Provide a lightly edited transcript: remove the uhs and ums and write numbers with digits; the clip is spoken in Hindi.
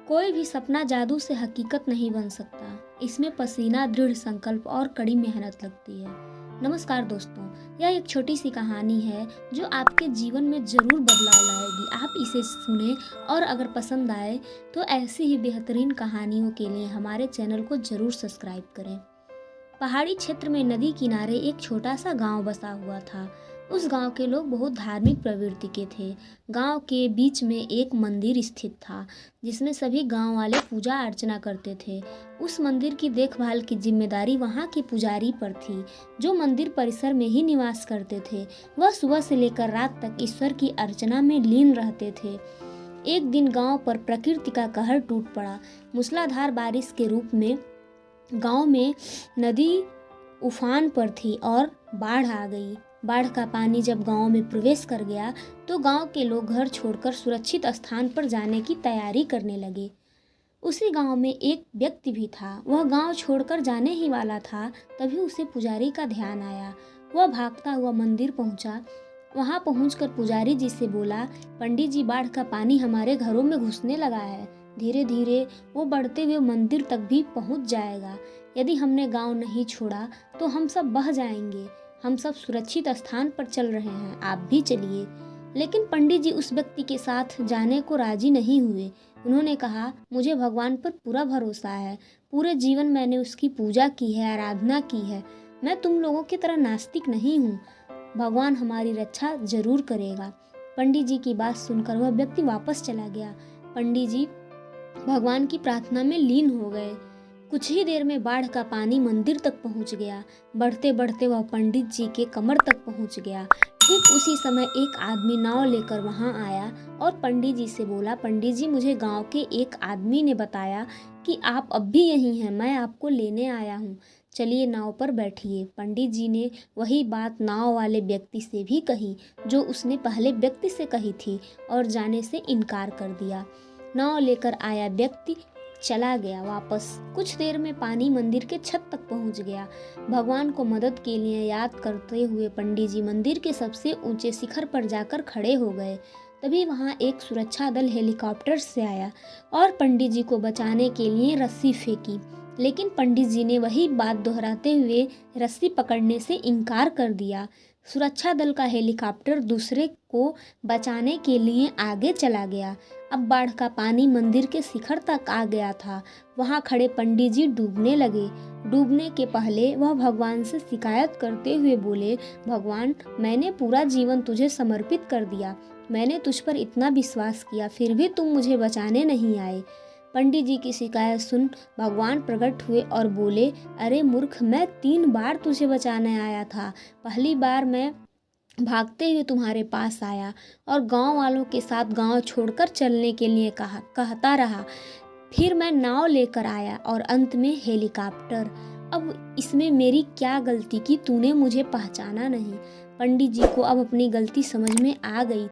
कोई भी सपना जादू से हकीकत नहीं बन सकता। इसमें पसीना, दृढ़ संकल्प और कड़ी मेहनत लगती है। नमस्कार दोस्तों, यह एक छोटी सी कहानी है जो आपके जीवन में ज़रूर बदलाव लाएगी। आप इसे सुने और अगर पसंद आए तो ऐसी ही बेहतरीन कहानियों के लिए हमारे चैनल को ज़रूर सब्सक्राइब करें। पहाड़ी क्षेत्र में नदी किनारे एक छोटा सा गांव बसा हुआ था। उस गांव के लोग बहुत धार्मिक प्रवृत्ति के थे। गांव के बीच में एक मंदिर स्थित था जिसमें सभी गांव वाले पूजा अर्चना करते थे। उस मंदिर की देखभाल की जिम्मेदारी वहां के पुजारी पर थी, जो मंदिर परिसर में ही निवास करते थे। वह सुबह से लेकर रात तक ईश्वर की अर्चना में लीन रहते थे। एक दिन गांव पर प्रकृति का कहर टूट पड़ा। मूसलाधार बारिश के रूप में गांव में नदी उफान पर थी और बाढ़ आ गई। बाढ़ का पानी जब गांव में प्रवेश कर गया तो गांव के लोग घर छोड़कर सुरक्षित स्थान पर जाने की तैयारी करने लगे। उसी गांव में एक व्यक्ति भी था। वह गांव छोड़कर जाने ही वाला था, तभी उसे पुजारी का ध्यान आया। वह भागता हुआ मंदिर पहुंचा। वहां पहुंचकर पुजारी जी से बोला, पंडित जी, बाढ़ का पानी हमारे घरों में घुसने लगा है। धीरे धीरे वो बढ़ते हुए मंदिर तक भी पहुंच जाएगा। यदि हमने गांव नहीं छोड़ा तो हम सब बह जाएंगे। हम सब सुरक्षित स्थान पर चल रहे हैं, आप भी चलिए। लेकिन पंडित जी उस व्यक्ति के साथ जाने को राजी नहीं हुए। उन्होंने कहा, मुझे भगवान पर पूरा भरोसा है। पूरे जीवन मैंने उसकी पूजा की है, आराधना की है। मैं तुम लोगों की तरह नास्तिक नहीं हूँ। भगवान हमारी रक्षा जरूर करेगा। पंडित जी की बात सुनकर वह व्यक्ति वापस चला गया। पंडित जी भगवान की प्रार्थना में लीन हो गए। कुछ ही देर में बाढ़ का पानी मंदिर तक पहुंच गया। बढ़ते बढ़ते वह पंडित जी के कमर तक पहुंच गया। ठीक उसी समय एक आदमी नाव लेकर वहां आया और पंडित जी से बोला, पंडित जी, मुझे गांव के एक आदमी ने बताया कि आप अब भी यहीं हैं। मैं आपको लेने आया हूं। चलिए नाव पर बैठिए। पंडित जी ने वही बात नाव वाले व्यक्ति से भी कही जो उसने पहले व्यक्ति से कही थी और जाने से इनकार कर दिया। नाव लेकर आया व्यक्ति चला गया वापस। कुछ देर में पानी मंदिर के छत तक पहुंच गया। भगवान को मदद के लिए याद करते हुए पंडित जी मंदिर के सबसे ऊंचे शिखर पर जाकर खड़े हो गए। तभी वहां एक सुरक्षा दल हेलीकॉप्टर से आया और पंडित जी को बचाने के लिए रस्सी फेंकी। लेकिन पंडित जी ने वही बात दोहराते हुए रस्सी पकड़ने से इनकार कर दिया। सुरक्षा दल का हेलीकॉप्टर दूसरे को बचाने के लिए आगे चला गया। अब बाढ़ का पानी मंदिर के शिखर तक आ गया था। वहां खड़े पंडित जी डूबने लगे। डूबने के पहले वह भगवान से शिकायत करते हुए बोले, भगवान, मैंने पूरा जीवन तुझे समर्पित कर दिया। मैंने तुझ पर इतना विश्वास किया, फिर भी तुम मुझे बचाने नहीं आए। पंडित जी की शिकायत सुन भगवान प्रकट हुए और बोले, अरे मूर्ख, मैं 3 बार तुझे बचाने आया था। पहली बार मैं भागते हुए तुम्हारे पास आया और गांव वालों के साथ गांव छोड़कर चलने के लिए कहता रहा। फिर मैं नाव लेकर आया और अंत में हेलीकॉप्टर। अब इसमें मेरी क्या गलती कि तूने मुझे पहचाना नहीं। पंडित जी को अब अपनी गलती समझ में आ गई